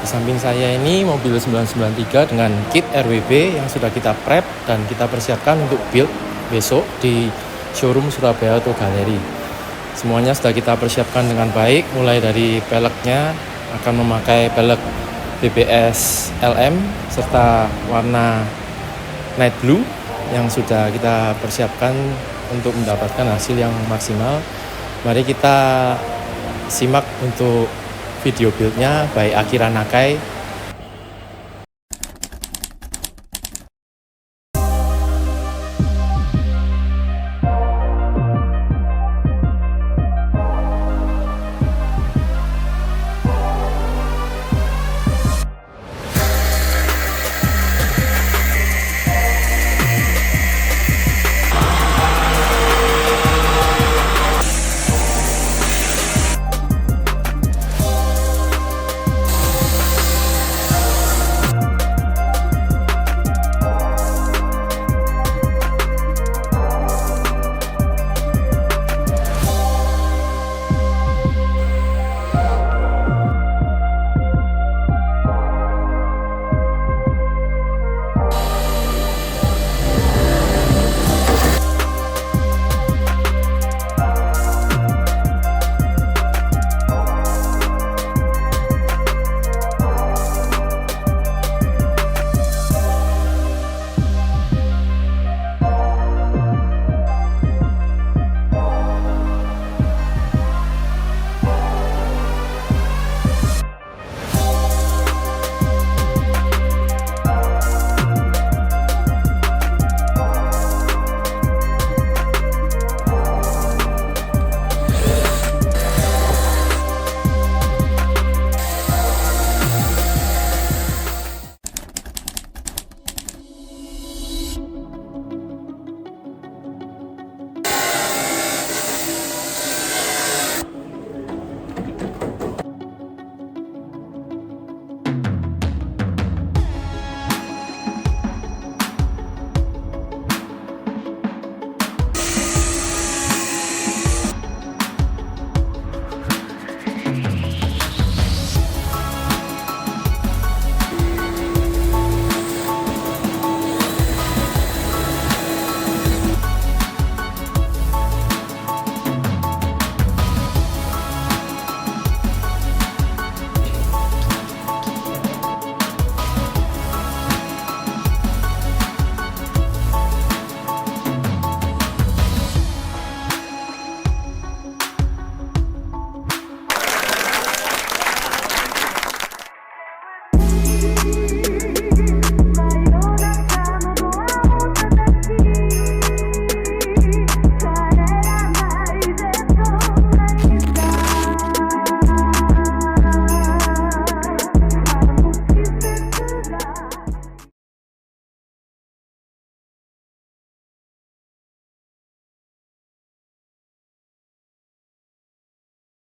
samping saya ini mobil 993 dengan kit RWB yang sudah kita prep dan kita persiapkan untuk build besok di showroom Surabaya Auto Gallery. Semuanya sudah kita persiapkan dengan baik, mulai dari peleknya akan memakai pelek BBS LM serta warna night blue yang sudah kita persiapkan untuk mendapatkan hasil yang maksimal. Mari kita simak untuk video buildnya by Akira Nakai